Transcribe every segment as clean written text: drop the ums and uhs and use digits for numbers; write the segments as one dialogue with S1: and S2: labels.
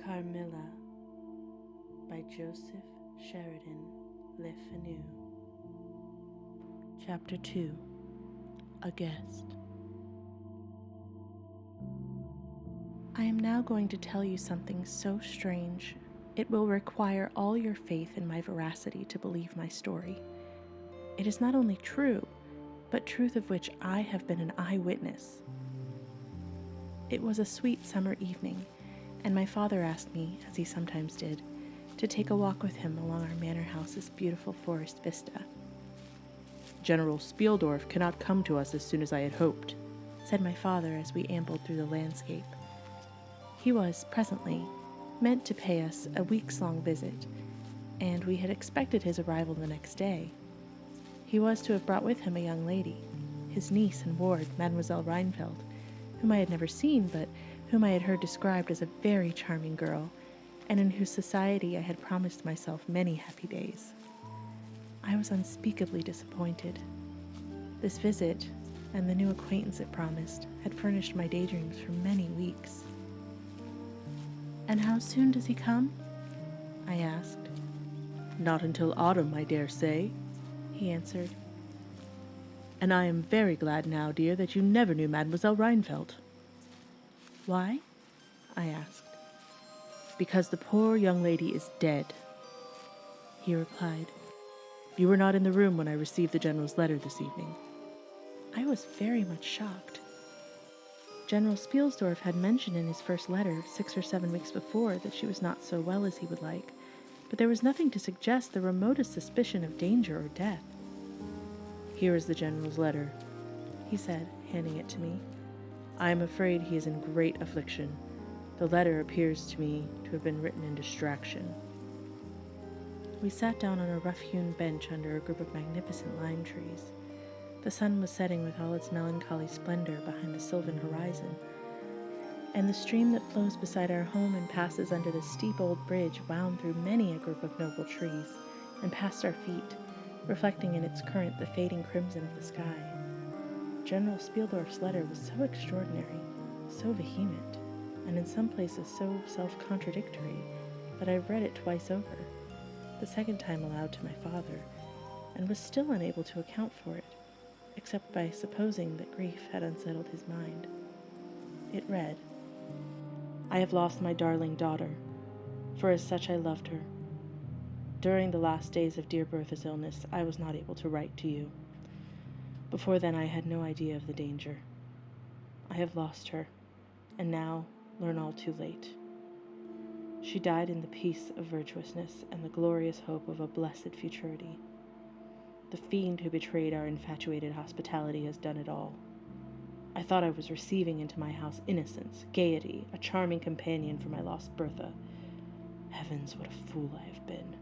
S1: Carmilla by Joseph Sheridan, Fanu. Chapter 2. A Guest. I am now going to tell you something so strange, it will require all your faith in my veracity to believe my story. It is not only true, but truth of which I have been an eyewitness. It was a sweet summer evening, and my father asked me, as he sometimes did, to take a walk with him along our manor house's beautiful forest vista.
S2: General Spieldorf cannot come to us as soon as I had hoped,
S1: said my father as we ambled through the landscape. He was, presently, meant to pay us a week's-long visit, and we had expected his arrival the next day. He was to have brought with him a young lady, his niece and ward, Mademoiselle Reinfeld, whom I had never seen, but whom I had heard described as a very charming girl, and in whose society I had promised myself many happy days. I was unspeakably disappointed. This visit, and the new acquaintance it promised, had furnished my daydreams for many weeks. "And how soon does he come?" I asked.
S2: "Not until autumn, I dare say,"
S1: he answered.
S2: "And I am very glad now, dear, that you never knew Mademoiselle Reinfeld."
S1: "Why?" I asked.
S2: "Because the poor young lady is dead,"
S1: he replied.
S2: "You were not in the room when I received the General's letter this evening."
S1: I was very much shocked. General Spielsdorf had mentioned in his first letter 6 or 7 weeks before that she was not so well as he would like, but there was nothing to suggest the remotest suspicion of danger or death.
S2: "Here is the General's letter,"
S1: he said, handing it to me.
S2: "I am afraid he is in great affliction. The letter appears to me to have been written in distraction."
S1: We sat down on a rough-hewn bench under a group of magnificent lime trees. The sun was setting with all its melancholy splendor behind the sylvan horizon, and the stream that flows beside our home and passes under the steep old bridge wound through many a group of noble trees, and past our feet, reflecting in its current the fading crimson of the sky. General Spieldorf's letter was so extraordinary, so vehement, and in some places so self-contradictory, that I read it twice over, the second time aloud to my father, and was still unable to account for it, except by supposing that grief had unsettled his mind. It read, "I have lost my darling daughter, for as such I loved her. During the last days of dear Bertha's illness, I was not able to write to you. Before then I had no idea of the danger. I have lost her, and now learn all too late. She died in the peace of virtuousness and the glorious hope of a blessed futurity. The fiend who betrayed our infatuated hospitality has done it all. I thought I was receiving into my house innocence, gaiety, a charming companion for my lost Bertha. Heavens, what a fool I have been.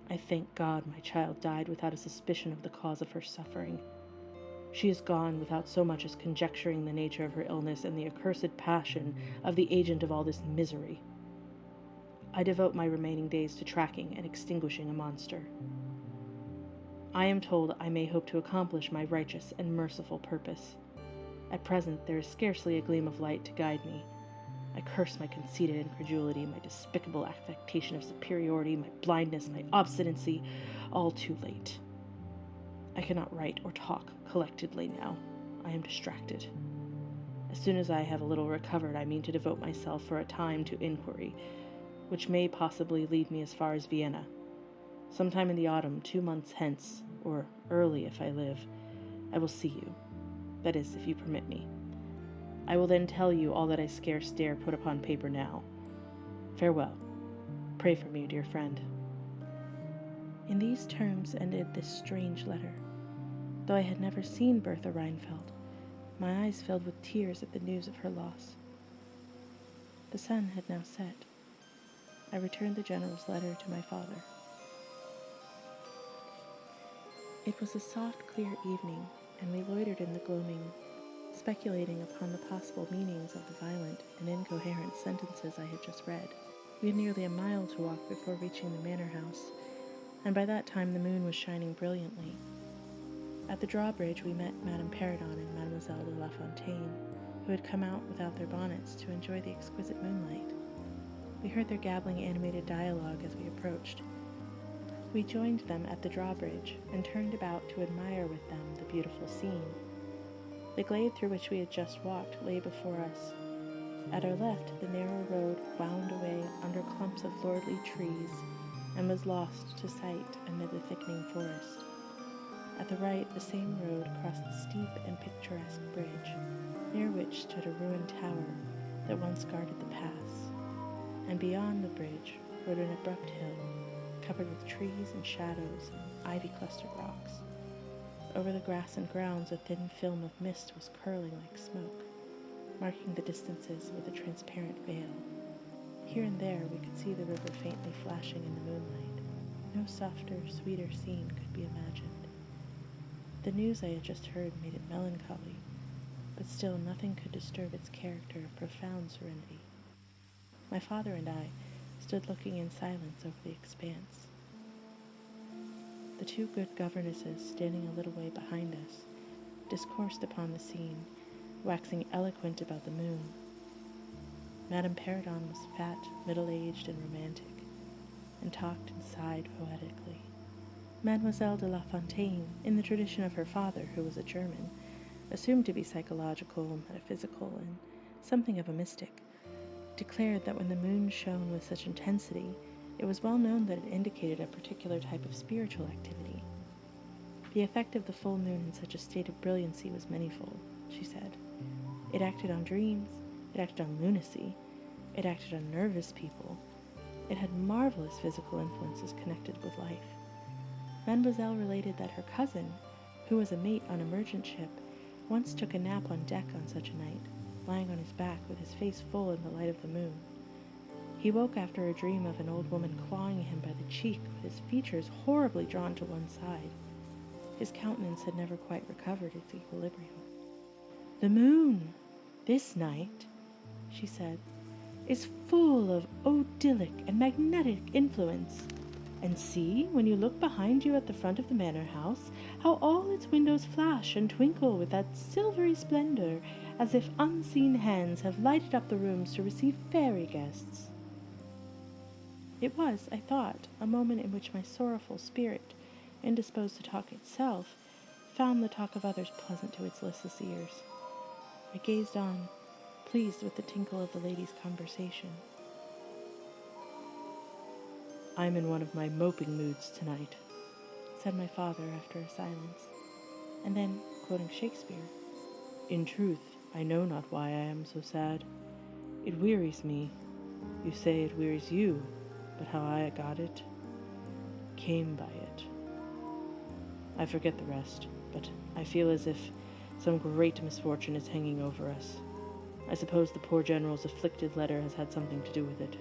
S1: I thank God my child died without a suspicion of the cause of her suffering. She is gone without so much as conjecturing the nature of her illness and the accursed passion of the agent of all this misery. I devote my remaining days to tracking and extinguishing a monster. I am told I may hope to accomplish my righteous and merciful purpose. At present there is scarcely a gleam of light to guide me. I curse my conceited incredulity, my despicable affectation of superiority, my blindness, my obstinacy, all too late. I cannot write or talk collectedly now. I am distracted. As soon as I have a little recovered, I mean to devote myself for a time to inquiry, which may possibly lead me as far as Vienna. Sometime in the autumn, 2 months hence, or early if I live, I will see you. That is, if you permit me. I will then tell you all that I scarce dare put upon paper now. Farewell. Pray for me, dear friend." In these terms ended this strange letter. Though I had never seen Bertha Reinfeld, my eyes filled with tears at the news of her loss. The sun had now set. I returned the General's letter to my father. It was a soft, clear evening, and we loitered in the gloaming, speculating upon the possible meanings of the violent and incoherent sentences I had just read. We had nearly a mile to walk before reaching the manor house, and by that time the moon was shining brilliantly. At the drawbridge we met Madame Perrodon and Mademoiselle de La Fontaine, who had come out without their bonnets to enjoy the exquisite moonlight. We heard their gabbling animated dialogue as we approached. We joined them at the drawbridge and turned about to admire with them the beautiful scene. The glade through which we had just walked lay before us. At our left, the narrow road wound away under clumps of lordly trees and was lost to sight amid the thickening forest. At the right, the same road crossed the steep and picturesque bridge, near which stood a ruined tower that once guarded the pass, and beyond the bridge rode an abrupt hill, covered with trees and shadows and ivy-clustered rocks. Over the grass and grounds a thin film of mist was curling like smoke, marking the distances with a transparent veil. Here and there we could see the river faintly flashing in the moonlight. No softer, sweeter scene could be imagined. The news I had just heard made it melancholy, but still nothing could disturb its character of profound serenity. My father and I stood looking in silence over the expanse. The two good governesses, standing a little way behind us, discoursed upon the scene, waxing eloquent about the moon. Madame Perrodon was fat, middle-aged, and romantic, and talked and sighed poetically. Mademoiselle de La Fontaine, in the tradition of her father, who was a German, assumed to be psychological, metaphysical, and something of a mystic, declared that when the moon shone with such intensity, it was well known that it indicated a particular type of spiritual activity. The effect of the full moon in such a state of brilliancy was manifold, she said. It acted on dreams, it acted on lunacy, it acted on nervous people. It had marvelous physical influences connected with life. Mademoiselle related that her cousin, who was a mate on a merchant ship, once took a nap on deck on such a night, lying on his back with his face full in the light of the moon. He woke after a dream of an old woman clawing him by the cheek, with his features horribly drawn to one side. His countenance had never quite recovered its equilibrium. "The moon, this night," she said, "is full of odyllic and magnetic influence. And see, when you look behind you at the front of the manor house, how all its windows flash and twinkle with that silvery splendor, as if unseen hands have lighted up the rooms to receive fairy guests." It was, I thought, a moment in which my sorrowful spirit, indisposed to talk itself, found the talk of others pleasant to its listless ears. I gazed on, pleased with the tinkle of the ladies' conversation. "I'm in one of my moping moods tonight," said my father after a silence, and then, quoting Shakespeare, "In truth, I know not why I am so sad. It wearies me. You say it wearies you, but how I got it? Came by it. I forget the rest, but I feel as if some great misfortune is hanging over us. I suppose the poor General's afflicted letter has had something to do with it."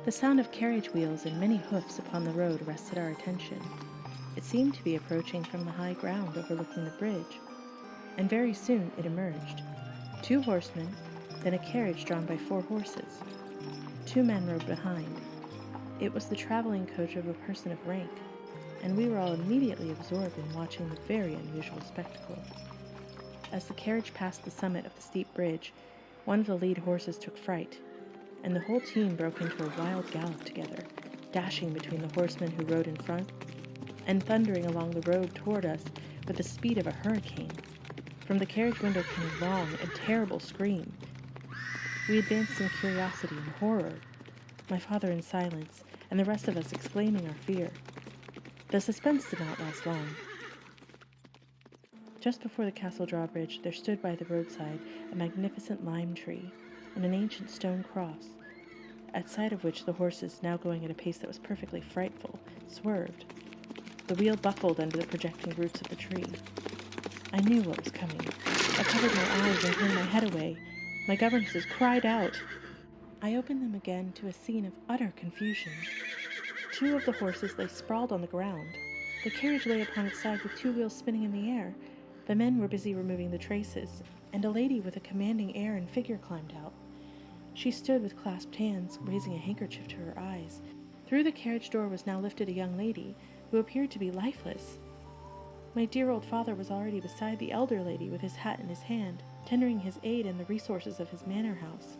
S1: The sound of carriage wheels and many hoofs upon the road arrested our attention. It seemed to be approaching from the high ground overlooking the bridge, and very soon it emerged. 2 horsemen, then a carriage drawn by 4 horses. 2 men rode behind. It was the traveling coach of a person of rank, and we were all immediately absorbed in watching the very unusual spectacle. As the carriage passed the summit of the steep bridge, one of the lead horses took fright, and the whole team broke into a wild gallop together, dashing between the horsemen who rode in front, and thundering along the road toward us with the speed of a hurricane. From the carriage window came a long and terrible scream. We advanced in curiosity and horror, my father in silence, and the rest of us exclaiming our fear. The suspense did not last long. Just before the castle drawbridge, there stood by the roadside a magnificent lime tree and an ancient stone cross, at sight of which the horses, now going at a pace that was perfectly frightful, swerved. The wheel buckled under the projecting roots of the tree. I knew what was coming. I covered my eyes and turned my head away. My governesses cried out. I opened them again to a scene of utter confusion. 2 of the horses lay sprawled on the ground. The carriage lay upon its side with 2 wheels spinning in the air. The men were busy removing the traces, and a lady with a commanding air and figure climbed out. She stood with clasped hands, raising a handkerchief to her eyes. Through the carriage door was now lifted a young lady, who appeared to be lifeless. My dear old father was already beside the elder lady with his hat in his hand, tendering his aid and the resources of his manor house.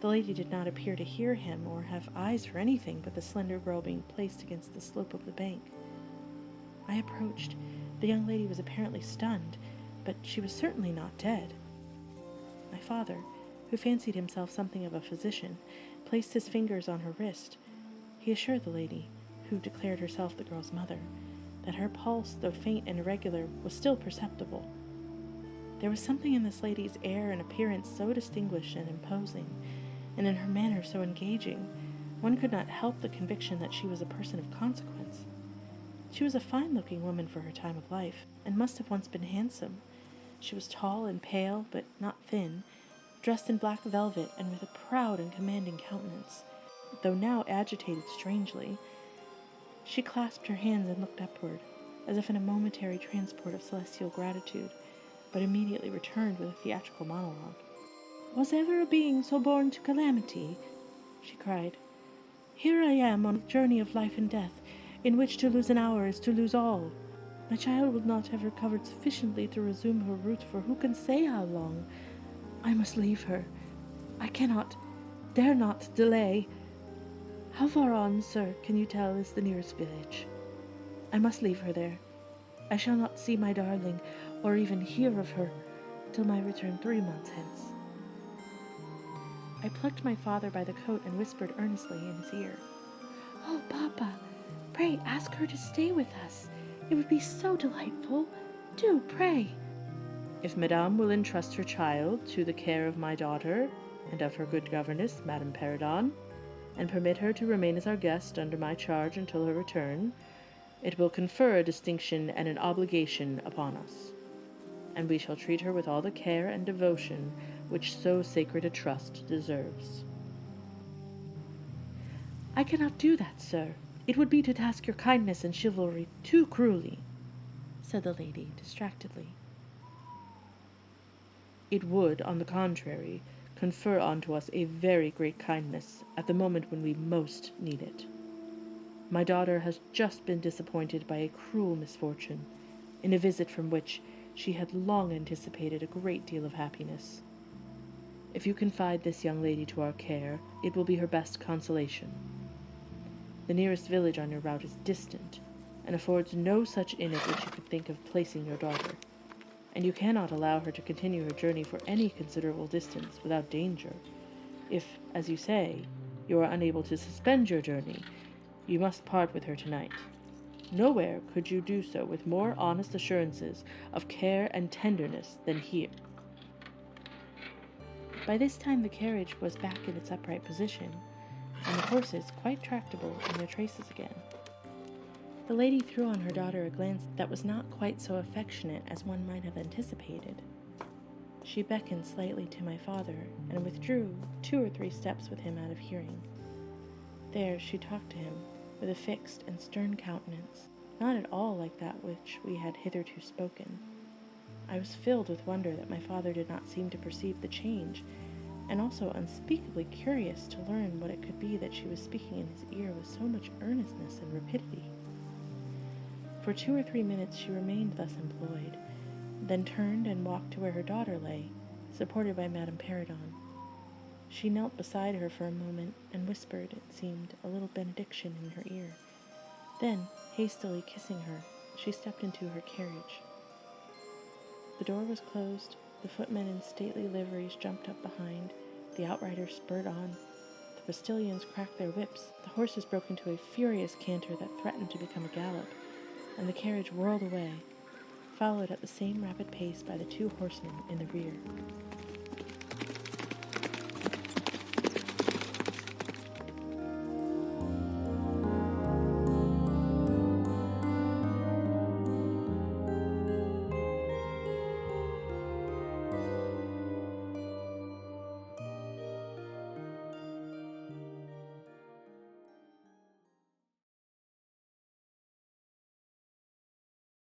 S1: The lady did not appear to hear him or have eyes for anything but the slender girl being placed against the slope of the bank. I approached. The young lady was apparently stunned, but she was certainly not dead. My father, who fancied himself something of a physician, placed his fingers on her wrist. He assured the lady, who declared herself the girl's mother, that her pulse, though faint and irregular, was still perceptible. There was something in this lady's air and appearance so distinguished and imposing, and in her manner so engaging, one could not help the conviction that she was a person of consequence. She was a fine-looking woman for her time of life, and must have once been handsome. She was tall and pale, but not thin, dressed in black velvet and with a proud and commanding countenance, though now agitated strangely. She clasped her hands and looked upward, as if in a momentary transport of celestial gratitude, but immediately returned with a theatrical monologue. "Was ever a being so born to calamity?" she cried. "Here I am on a journey of life and death, in which to lose an hour is to lose all. My child will not have recovered sufficiently to resume her route for who can say how long. I must leave her. I cannot, dare not delay. How far on, sir, can you tell, is the nearest village? I must leave her there. I shall not see my darling, or even hear of her, till my return 3 months hence." I plucked my father by the coat and whispered earnestly in his ear, "Oh, Papa, pray ask her to stay with us. It would be so delightful. Do, pray."
S2: "If Madame will entrust her child to the care of my daughter, and of her good governess, Madame Perrodon, and permit her to remain as our guest under my charge until her return, it will confer a distinction and an obligation upon us, and we shall treat her with all the care and devotion which so sacred a trust deserves."
S1: "I cannot do that, sir. It would be to task your kindness and chivalry too cruelly," said the lady distractedly.
S2: "It would, on the contrary, confer unto us a very great kindness at the moment when we most need it. My daughter has just been disappointed by a cruel misfortune, in a visit from which she had long anticipated a great deal of happiness. If you confide this young lady to our care, it will be her best consolation. The nearest village on your route is distant, and affords no such inn at which you could think of placing your daughter, and you cannot allow her to continue her journey for any considerable distance without danger. If, as you say, you are unable to suspend your journey, you must part with her tonight. Nowhere could you do so with more honest assurances of care and tenderness than here."
S1: By this time the carriage was back in its upright position, and the horses quite tractable in their traces again. The lady threw on her daughter a glance that was not quite so affectionate as one might have anticipated. She beckoned slightly to my father, and withdrew 2 or 3 steps with him out of hearing. There she talked to him, with a fixed and stern countenance, not at all like that which we had hitherto spoken. I was filled with wonder that my father did not seem to perceive the change, and also unspeakably curious to learn what it could be that she was speaking in his ear with so much earnestness and rapidity. For 2 or 3 minutes she remained thus employed, then turned and walked to where her daughter lay, supported by Madame Perrodon. She knelt beside her for a moment, and whispered, it seemed, a little benediction in her ear. Then, hastily kissing her, she stepped into her carriage. The door was closed, the footmen in stately liveries jumped up behind, the outriders spurred on, the postilions cracked their whips, the horses broke into a furious canter that threatened to become a gallop, and the carriage whirled away, followed at the same rapid pace by the 2 horsemen in the rear.